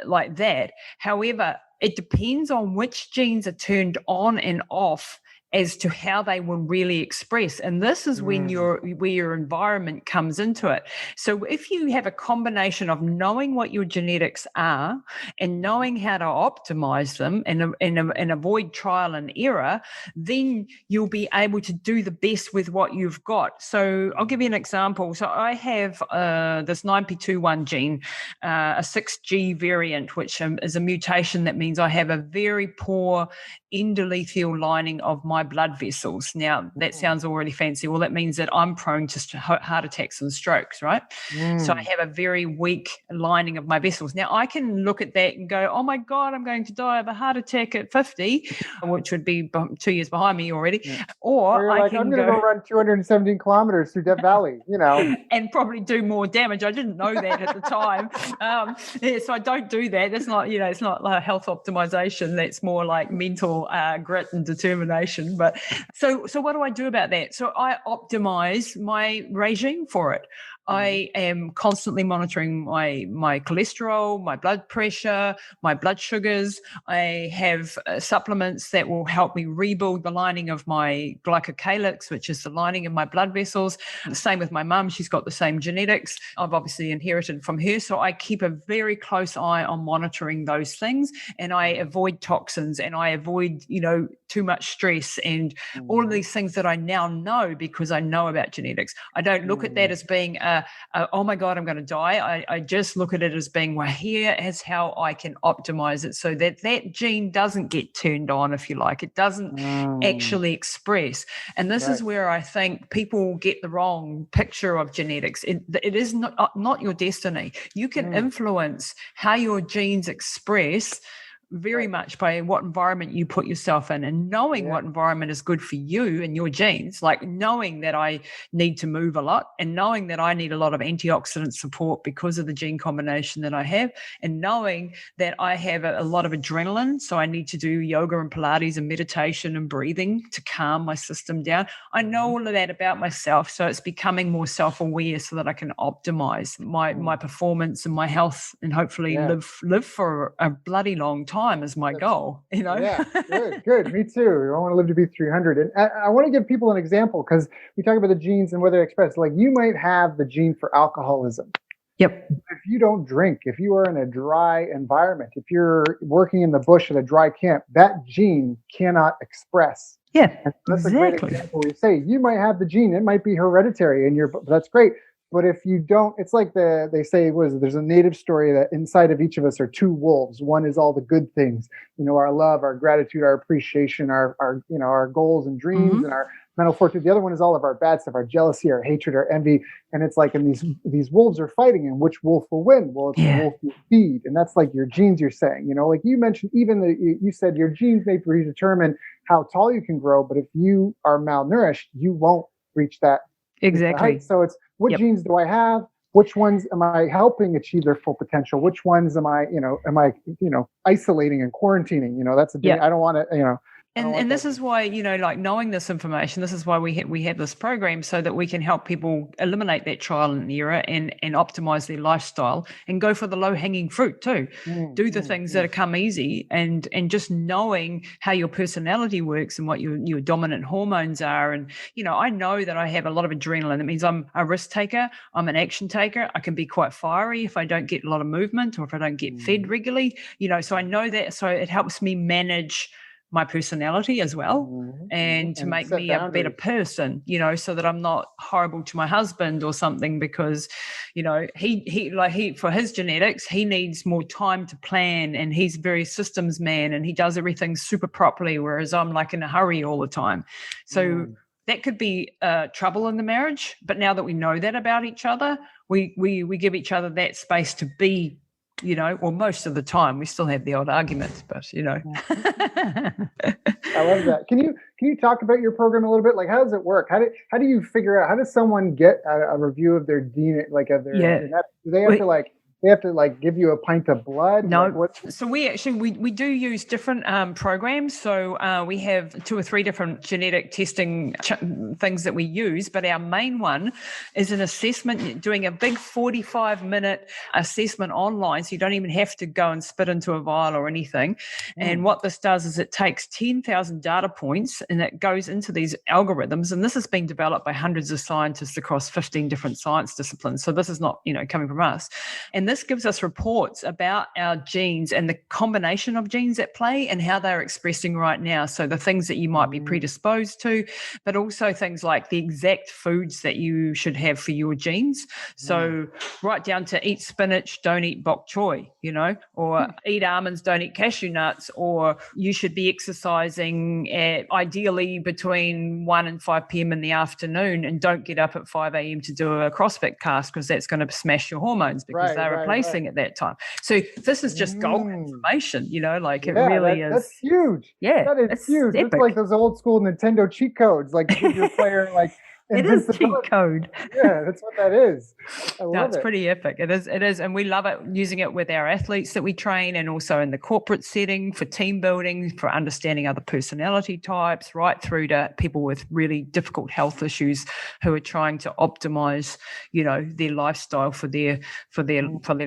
like that. However, it depends on which genes are turned on and off as to how they will really express. And this is when where your environment comes into it. So if you have a combination of knowing what your genetics are and knowing how to optimize them and avoid trial and error, then you'll be able to do the best with what you've got. So I'll give you an example. So I have this 9p21 gene, a 6G variant, which is a mutation that means I have a very poor endothelial lining of my blood vessels. Now, that sounds already fancy. Well, that means that I'm prone to heart attacks and strokes, right? So I have a very weak lining of my vessels. Now, I can look at that and go, oh my God, I'm going to die of a heart attack at 50, which would be 2 years behind me already. Or I'm going to go run 217 kilometers through Death Valley, and probably do more damage. I didn't know that at the time. So I don't do that. That's not, it's not like health optimization. That's more like mental grit and determination. But so what do I do about that? So I optimize my regime for it. I am constantly monitoring my cholesterol, my blood pressure, my blood sugars. I have supplements that will help me rebuild the lining of my glycocalyx, which is the lining of my blood vessels. The same with my mum. She's got the same genetics. I've obviously inherited from her. So I keep a very close eye on monitoring those things, and I avoid toxins, and I avoid, too much stress and all of these things that I now know because I know about genetics. I don't look at that as being oh my God, I'm going to die. I just look at it as being, well, here is how I can optimize it so that gene doesn't get turned on, if you like. It doesn't actually express. And this is where I think people get the wrong picture of genetics. It is not your destiny. You can influence how your genes express very much by what environment you put yourself in, and knowing what environment is good for you and your genes, like knowing that I need to move a lot and knowing that I need a lot of antioxidant support because of the gene combination that I have, and knowing that I have a lot of adrenaline. So I need to do yoga and Pilates and meditation and breathing to calm my system down. I know all of that about myself. So it's becoming more self-aware so that I can optimize my performance and my health, and hopefully live for a bloody long time is my goal, you know? Yeah, good. Me too. I want to live to be 300. And I want to give people an example, because we talk about the genes and whether they're expressed. Like, you might have the gene for alcoholism. Yep. If you don't drink, if you are in a dry environment, if you're working in the bush at a dry camp, that gene cannot express. Yeah, and that's a great example. You say you might have the gene, it might be hereditary, and that's great. But if you don't, it's like they say, there's a native story that inside of each of us are two wolves. One is all the good things, our love, our gratitude, our appreciation, our goals and dreams, and our mental fortitude. The other one is all of our bad stuff, our jealousy, our hatred, our envy. And it's like, and these wolves are fighting, and which wolf will win? Well, it's the wolf you feed. And that's like your genes, you're saying, like you mentioned, you said your genes may predetermine how tall you can grow, but if you are malnourished, you won't reach that. Exactly. So it's what genes do I have? Which ones am I helping achieve their full potential? Which ones am I isolating and quarantining? That's the thing. I don't want to, And this is why, like knowing this information, this is why we have this program, so that we can help people eliminate that trial and error and optimize their lifestyle and go for the low hanging fruit too. Do the things that come easy, and just knowing how your personality works and what your dominant hormones are. And, I know that I have a lot of adrenaline. It means I'm a risk taker. I'm an action taker. I can be quite fiery if I don't get a lot of movement or if I don't get fed regularly, so I know that. So it helps me manage my personality as well, and to make me a better person, so that I'm not horrible to my husband or something, because, he for his genetics, he needs more time to plan, and he's very systems man, and he does everything super properly, whereas I'm like in a hurry all the time. So that could be trouble in the marriage. But now that we know that about each other, we give each other that space to be, well, most of the time. We still have the odd arguments, but I love that. Can you talk about your program a little bit? Like, how does it work? How do you figure out, how does someone get a review of their DNA? Like, of their, do they have to give you a pint of blood? No. So we do use different programs. So we have 2 or 3 different genetic testing things that we use, but our main one is an assessment, doing a big 45-minute assessment online. So you don't even have to go and spit into a vial or anything. And what this does is it takes 10,000 data points and it goes into these algorithms. And this has been developed by hundreds of scientists across 15 different science disciplines. So this is not, coming from us. And this gives us reports about our genes and the combination of genes at play and how they're expressing right now. So the things that you might be predisposed to, but also things like the exact foods that you should have for your genes. So right down to eat spinach, don't eat bok choy, or eat almonds, don't eat cashew nuts, or you should be exercising ideally between 1 and 5 p.m. in the afternoon, and don't get up at 5 a.m. to do a CrossFit cast, because that's going to smash your hormones, because they're replacing at that time. So this is just golden information, it really is. That's huge. Yeah, that is huge. Epic. It's like those old school Nintendo cheat codes, like give your player it is cheat code. Yeah, that's what that is. It's pretty epic. It is. And we love it, using it with our athletes that we train, and also in the corporate setting for team building, for understanding other personality types, right through to people with really difficult health issues who are trying to optimize, their lifestyle for their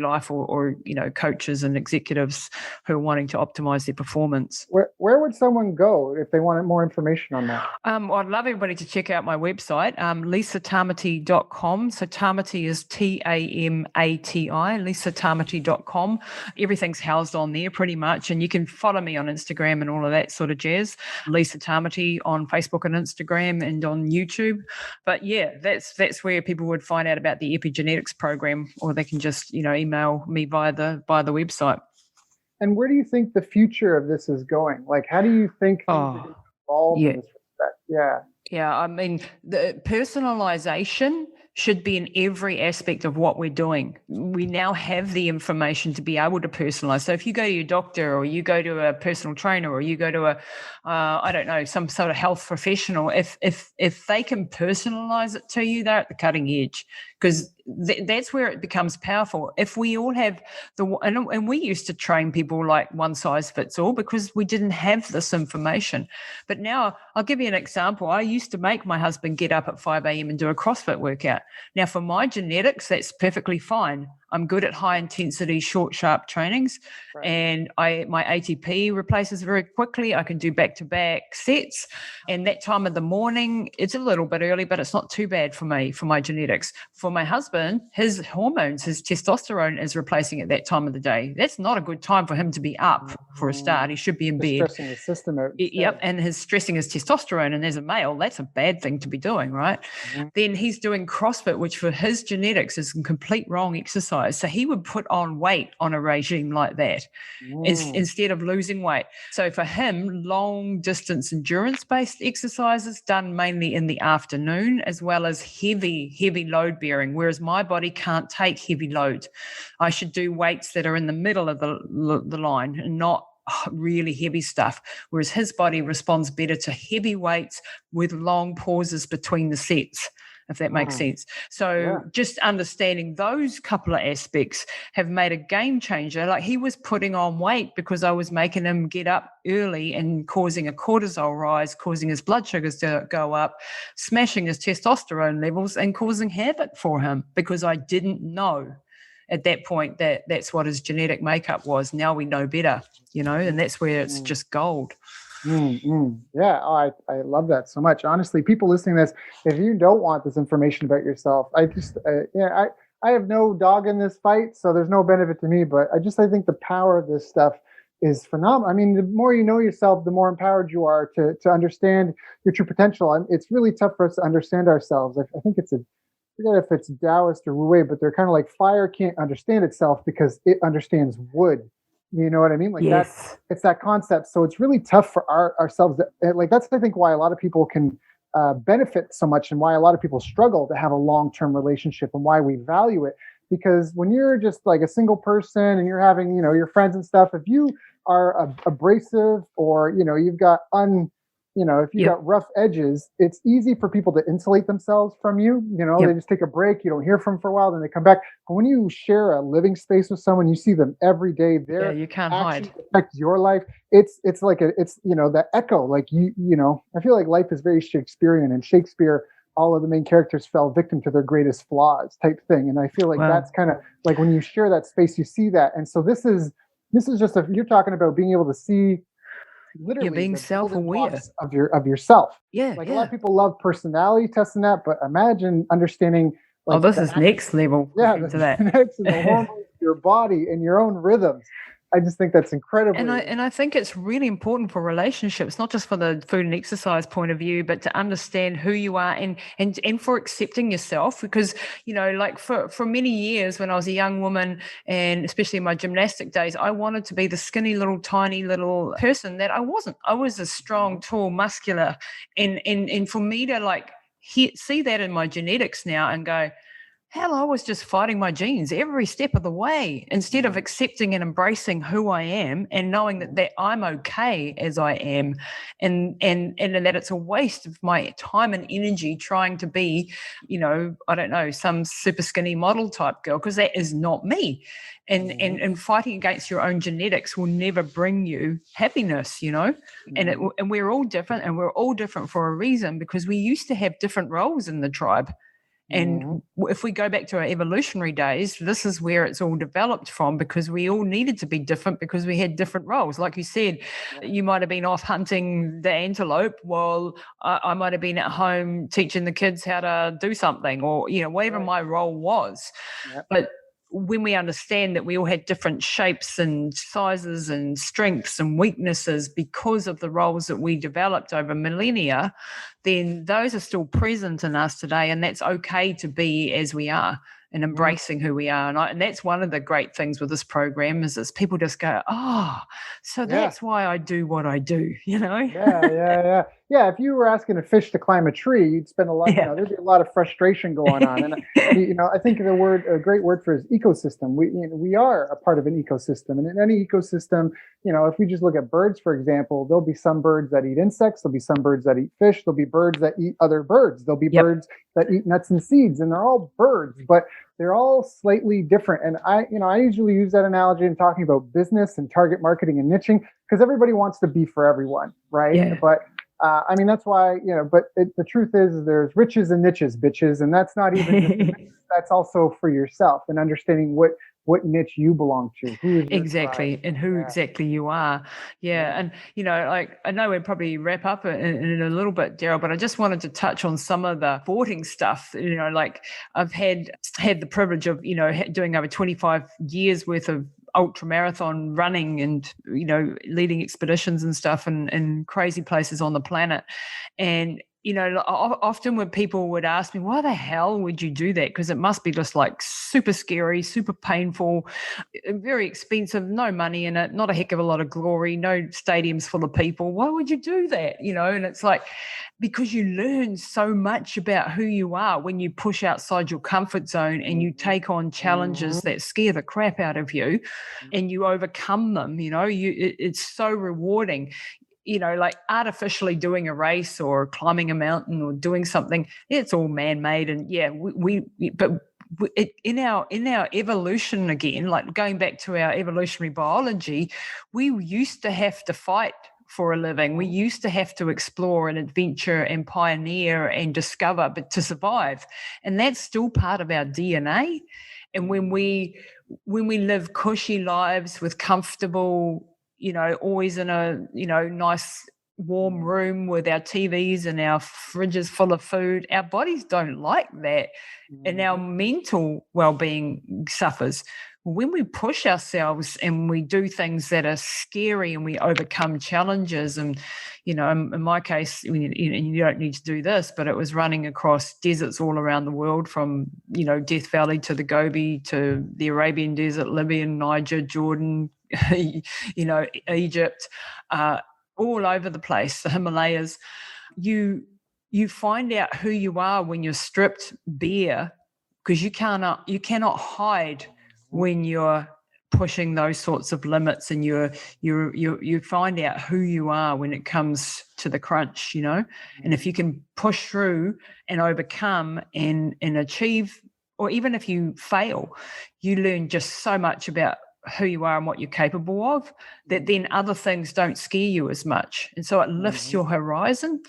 life, or coaches and executives who are wanting to optimize their performance. Where would someone go if they wanted more information on that? I'd love everybody to check out my website, lisatamati.com. So Tamati is Tamati, lisatamati.com. Everything's housed on there pretty much. And you can follow me on Instagram and all of that sort of jazz. Lisa Tamati on Facebook and Instagram and on YouTube. But yeah, that's where people would find out about the epigenetics program, or they can just, email me via the website. And where do you think the future of this is going? Like, how do you think things are going to evolve in this respect? Yeah. Yeah, I mean, the personalization should be in every aspect of what we're doing. We now have the information to be able to personalize. So if you go to your doctor, or you go to a personal trainer, or you go to I don't know, some sort of health professional, if they can personalize it to you, they're at the cutting edge, because that's where it becomes powerful. If we all have and we used to train people like one size fits all because we didn't have this information. But now I'll give you an example. I used to make my husband get up at 5 a.m. and do a CrossFit workout. Now, for my genetics, that's perfectly fine. I'm good at high intensity, short, sharp trainings. Right. And my ATP replaces very quickly. I can do back-to-back sets. And that time of the morning, it's a little bit early, but it's not too bad for me, for my genetics. For my husband, his hormones, his testosterone is replacing at that time of the day. That's not a good time for him to be up for a start. He should be in bed. Stressing his system out. Yep. And his stressing his testosterone. And as a male, that's a bad thing to be doing, right? Mm-hmm. Then he's doing CrossFit, which for his genetics is complete wrong exercise. So he would put on weight on a regime like that instead of losing weight. So for him, long distance endurance-based exercises done mainly in the afternoon, as well as heavy load bearing, whereas my body can't take heavy load. I should do weights that are in the middle of the line and not really heavy stuff, whereas his body responds better to heavy weights with long pauses between the sets, if that makes sense. So just understanding those couple of aspects have made a game changer. Like, he was putting on weight because I was making him get up early and causing a cortisol rise, causing his blood sugars to go up, smashing his testosterone levels, and causing havoc for him because I didn't know at that point that that's what his genetic makeup was. Now we know better, and that's where it's just gold. Yeah, I love that so much. Honestly, people listening to this, if you don't want this information about yourself, I have no dog in this fight, so there's no benefit to me. But I think the power of this stuff is phenomenal. I mean, the more you know yourself, the more empowered you are to understand your true potential. It's really tough for us to understand ourselves. I think I forget if it's Taoist or Wu Wei, but they're kind of like fire can't understand itself because it understands wood. You know what I mean? Like yes. It's that concept. So it's really tough for ourselves. That's, I think, why a lot of people can benefit so much, and why a lot of people struggle to have a long-term relationship, and why we value it. Because when you're just like a single person and you're having, your friends and stuff, if you are abrasive, or, you've got if you've got rough edges, it's easy for people to insulate themselves from you. They just take a break. You don't hear from them for a while, then they come back. But when you share a living space with someone, you see them every day. You can't hide. Affect your life. It's like that echo. Like I feel like life is very Shakespearean, and Shakespeare, all of the main characters fell victim to their greatest flaws type thing. And I feel like that's kind of like when you share that space, you see that. And so this is just you're talking about being able to see. Literally, you're being self-aware of yourself. A lot of people love personality testing that, but imagine understanding. This is next level. Yeah, to that. Next in the hormones, your body, and your own rhythms. I just think that's incredible. And I think it's really important for relationships, not just for the food and exercise point of view, but to understand who you are and for accepting yourself. Because, like for many years when I was a young woman, and especially in my gymnastic days, I wanted to be the skinny little, tiny little person that I wasn't. I was a strong, tall, muscular. And for me to see that in my genetics now and go, hell, I was just fighting my genes every step of the way, instead of accepting and embracing who I am and knowing that I'm okay as I am, and that it's a waste of my time and energy trying to be, I don't know, some super skinny model type girl, because that is not me. And fighting against your own genetics will never bring you happiness, and we're all different, and we're all different for a reason, because we used to have different roles in the tribe. And if we go back to our evolutionary days, this is where it's all developed from, because we all needed to be different because we had different roles. Like you said, you might have been off hunting the antelope while I might have been at home teaching the kids how to do something, or, whatever my role was. But when we understand that we all had different shapes and sizes and strengths and weaknesses because of the roles that we developed over millennia, then those are still present in us today, and that's okay to be as we are. and embracing who we are. And that's one of the great things with this program is people just go, oh, so that's why I do what I do, Yeah. If you were asking a fish to climb a tree, you'd spend a lot, there'd be a lot of frustration going on. And, I think a great word for it is ecosystem. We are a part of an ecosystem. And in any ecosystem, if we just look at birds, for example, there'll be some birds that eat insects. There'll be some birds that eat fish. There'll be birds that eat other birds. There'll be birds that eat nuts and seeds, and they're all birds, but they're all slightly different. And I usually use that analogy in talking about business and target marketing and niching, because everybody wants to be for everyone, right? Yeah. But that's why, but the truth is there's riches and niches, bitches. And that's not even, that's also for yourself and understanding what niche you belong to. Who is exactly. And who exactly you are. Yeah. And, I know we'll probably wrap up in a little bit, Daryl, but I just wanted to touch on some of the sporting stuff. I've had the privilege of, doing over 25 years worth of ultra marathon running and leading expeditions and stuff in crazy places on the planet. And often when people would ask me, why the hell would you do that? Because it must be just like super scary, super painful, very expensive, no money in it, not a heck of a lot of glory, no stadiums full of people. Why would you do that? And it's like, because you learn so much about who you are when you push outside your comfort zone and you take on challenges that scare the crap out of you and you overcome them. It's so rewarding. Like artificially doing a race or climbing a mountain or doing something, it's all man-made. And in our evolution, again, like going back to our evolutionary biology, we used to have to fight for a living. We used to have to explore and adventure and pioneer and discover, but to survive. And that's still part of our DNA. And when we live cushy lives with comfortable, always in a, nice warm room with our TVs and our fridges full of food, our bodies don't like that. And our mental well-being suffers. When we push ourselves and we do things that are scary and we overcome challenges, and, in my case, you don't need to do this, but it was running across deserts all around the world from, Death Valley to the Gobi to the Arabian Desert, Libya, Niger, Jordan, Egypt, all over the place, the Himalayas. You find out who you are when you're stripped bare, because you cannot hide when you're pushing those sorts of limits, and you find out who you are when it comes to the crunch, and if you can push through and overcome and achieve, or even if you fail, you learn just so much about who you are and what you're capable of, that then other things don't scare you as much. And so it lifts your horizon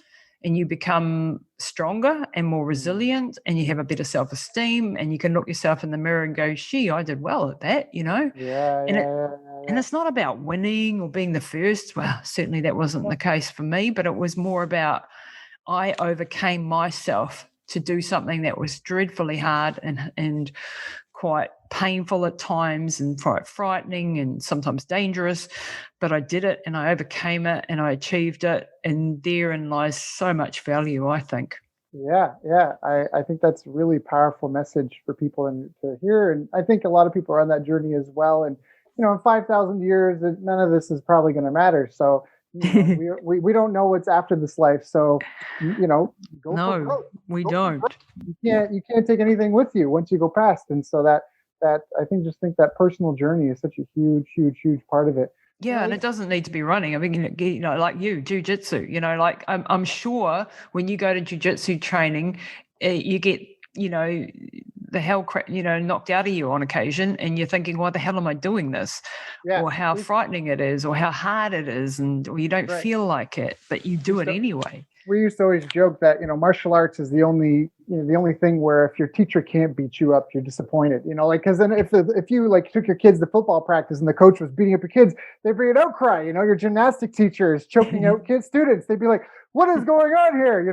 and you become stronger and more resilient, and you have a better self-esteem, and you can look yourself in the mirror and go, gee, I did well at that, And it's not about winning or being the first. Well, certainly that wasn't the case for me, but it was more about I overcame myself to do something that was dreadfully hard and quite painful at times and quite frightening and sometimes dangerous, but I did it and I overcame it and I achieved it, and therein lies so much value, I think. Yeah. I think that's a really powerful message for people to hear, and I think a lot of people are on that journey as well. And in 5,000 years, none of this is probably going to matter. So we don't know what's after this life. So go. No, we don't. You can't take anything with you once you go past, and so that I think that personal journey is such a huge part of it. Yeah, and it doesn't need to be running. I mean, like you, jiu-jitsu, like I'm sure when you go to jiu-jitsu training, you get, the hell, knocked out of you on occasion, and you're thinking, why the hell am I doing this? Yeah. Or how frightening it is, or how hard it is, or you don't feel like it, but you do it anyway. We used to always joke that, martial arts is the only thing where if your teacher can't beat you up, you're disappointed, because then if you took your kids to football practice and the coach was beating up your kids, they'd be an outcry, your gymnastic teacher is choking out students. They'd be like, what is going on here?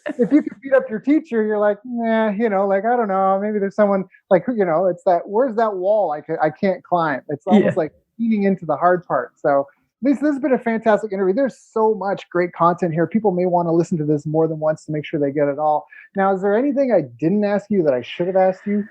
But if you could beat up your teacher, you're like, nah, I don't know, maybe there's someone it's that, where's that wall I can't climb? It's almost like eating into the hard part. So, Lisa, this has been a fantastic interview. There's so much great content here. People may want to listen to this more than once to make sure they get it all. Now, is there anything I didn't ask you that I should have asked you?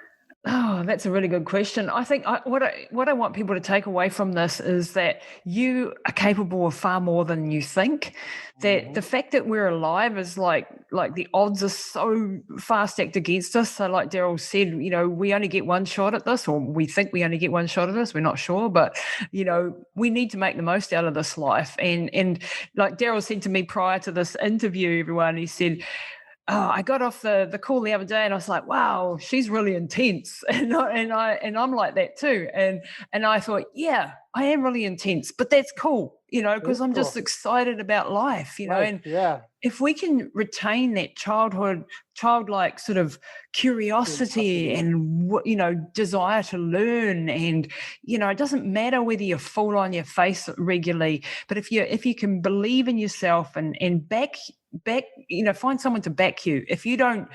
Oh, that's a really good question. I think what I want people to take away from this is that you are capable of far more than you think. That the fact that we're alive is like the odds are so far stacked against us. So like Daryl said, we only get one shot at this, or we think we only get one shot at this. We're not sure, but we need to make the most out of this life. And like Daryl said to me prior to this interview, everyone, he said, I got off the call the other day and I was like, wow, she's really intense. And I'm like that too. And I thought, yeah, I am really intense, but that's cool, because I'm just excited about life, and if we can retain that childlike sort of curiosity and, desire to learn, and, it doesn't matter whether you fall on your face regularly, but if you can believe in yourself and back, find someone to back you. If you don't,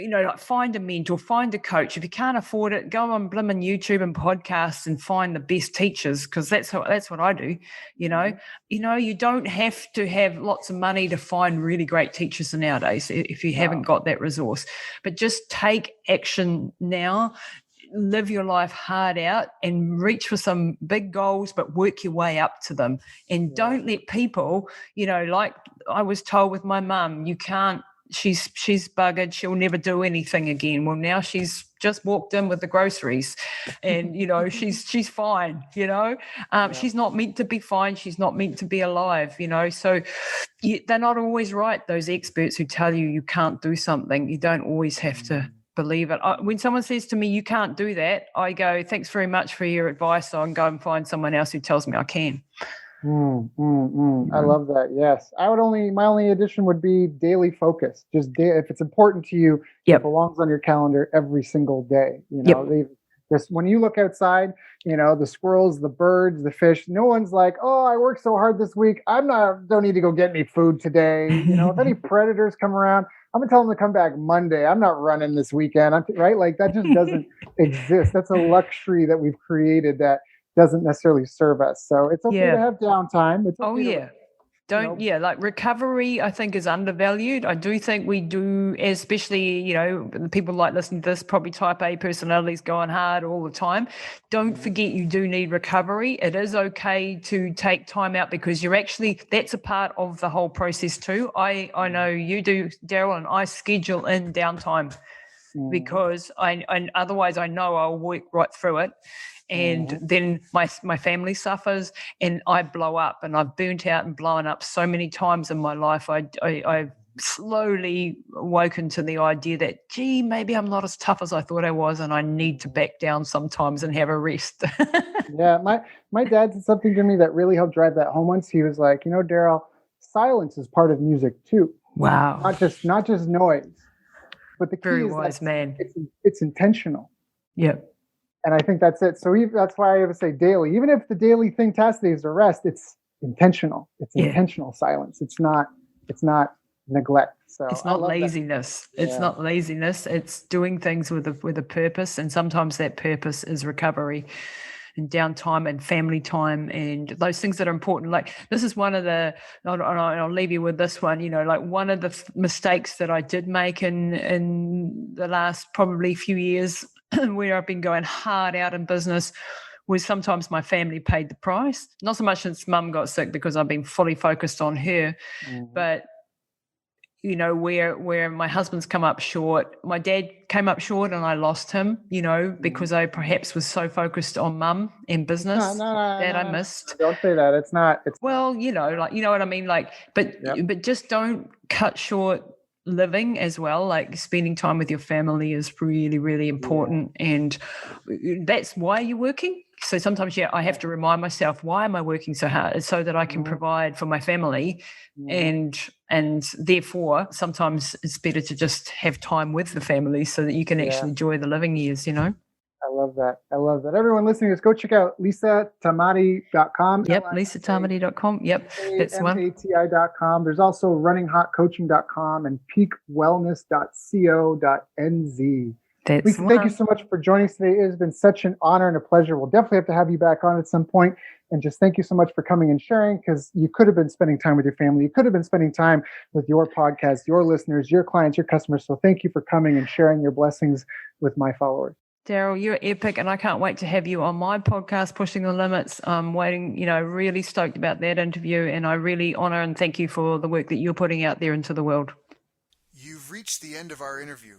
like find a mentor, find a coach. If you can't afford it, go on blimmin' YouTube and podcasts and find the best teachers, because that's what I do. You don't have to have lots of money to find really great teachers nowadays if you haven't got that resource. But just take action now. Live your life hard out and reach for some big goals, but work your way up to them. And don't let people, like I was told with my mum, you can't, she's buggered, she'll never do anything again. Well, now she's just walked in with the groceries and, she's fine, she's not meant to be fine. She's not meant to be alive, so they're not always right. Those experts who tell you can't do something, you don't always have to believe it. When someone says to me, you can't do that, I go, thanks very much for your advice. I'll go and find someone else who tells me I can. I love that. Yes. my only addition would be daily focus. Just if it's important to you, it belongs on your calendar every single day. Just when you look outside, the squirrels, the birds, the fish, no one's like, oh, I worked so hard this week, don't need to go get any food today. If any predators come around, I'm gonna tell them to come back Monday. I'm not running this weekend. Right? Like that just doesn't exist. That's a luxury that we've created that doesn't necessarily serve us. So it's okay to have downtime. It's okay like recovery, I think, is undervalued. I do think we do, especially, the people like listening to this, probably type A personalities going hard all the time. Don't forget you do need recovery. It is okay to take time out, because that's a part of the whole process too. I know you do, Daryl, and I schedule in downtime because otherwise I know I'll work right through it. And then my family suffers and I blow up, and I've burnt out and blown up so many times in my life. I've slowly woken to the idea that, gee, maybe I'm not as tough as I thought I was, and I need to back down sometimes and have a rest. My dad said something to me that really helped drive that home once. He was like, Daryl, silence is part of music too. Wow. Not just noise. But the key Very is wise man. It's intentional. Yep. And I think that's it. So that's why I ever say daily. Even if the daily thing task is a rest, it's intentional. It's intentional silence. It's not neglect. So it's not laziness. It's not laziness. It's doing things with a purpose. And sometimes that purpose is recovery and downtime and family time and those things that are important. Like this is one of the, I'll leave you with this one, like one of the mistakes that I did make in the last probably few years where I've been going hard out in business was sometimes my family paid the price. Not so much since mum got sick, because I've been fully focused on her, but where my husband's come up short, my dad came up short and I lost him, because I perhaps was so focused on mum and business I missed. Don't say that. It's not. Well, what I mean? But just don't cut short living as well. Like spending time with your family is really, really important. And that's why you're working. So sometimes, I have to remind myself, why am I working so hard? It's so that I can provide for my family. And therefore, sometimes it's better to just have time with the family so that you can actually enjoy the living years, I love that. Everyone listening, just go check out lisatamati.com. Yep, lisatamati.com. Yep, that's one. Tamati.com. There's also runninghotcoaching.com and peakwellness.co.nz. That's Lisa, the thank you one. so much for joining us today. It has been such an honor and a pleasure. We'll definitely have to have you back on at some point. And just thank you so much for coming and sharing, because you could have been spending time with your family. You could have been spending time with your podcast, your listeners, your clients, your customers. So thank you for coming and sharing your blessings with my followers. Daryl, you're epic, and I can't wait to have you on my podcast, Pushing the Limits. I'm waiting, really stoked about that interview, and I really honor and thank you for the work that you're putting out there into the world. You've reached the end of our interview.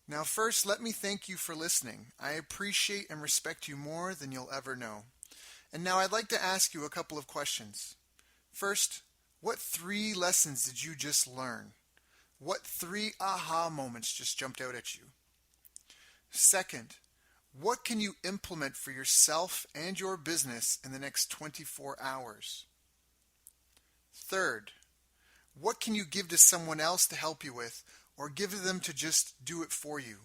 Now, first, let me thank you for listening. I appreciate and respect you more than you'll ever know. And now I'd like to ask you a couple of questions. First, what 3 lessons did you just learn? What 3 aha moments just jumped out at you? Second, what can you implement for yourself and your business in the next 24 hours? Third, what can you give to someone else to help you with, or give them to just do it for you?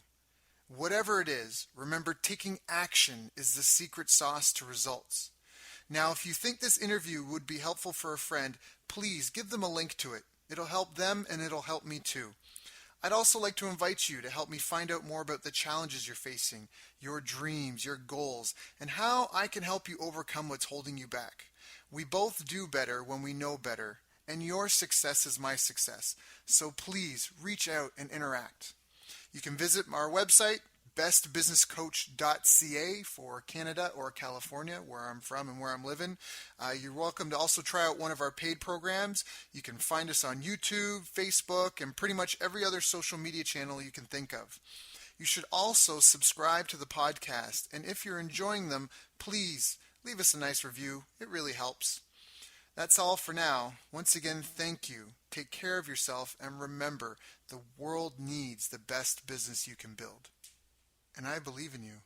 Whatever it is, remember, taking action is the secret sauce to results. Now, if you think this interview would be helpful for a friend, please give them a link to it. It'll help them and it'll help me too. I'd also like to invite you to help me find out more about the challenges you're facing, your dreams, your goals, and how I can help you overcome what's holding you back. We both do better when we know better, and your success is my success. So please reach out and interact. You can visit our website, bestbusinesscoach.ca for Canada or California, where I'm from and where I'm living. You're welcome to also try out one of our paid programs. You can find us on YouTube, Facebook, and pretty much every other social media channel you can think of. You should also subscribe to the podcast, and if you're enjoying them, please leave us a nice review. It really helps. That's all for now. Once again, thank you. Take care of yourself, and remember, the world needs the best business you can build. And I believe in you.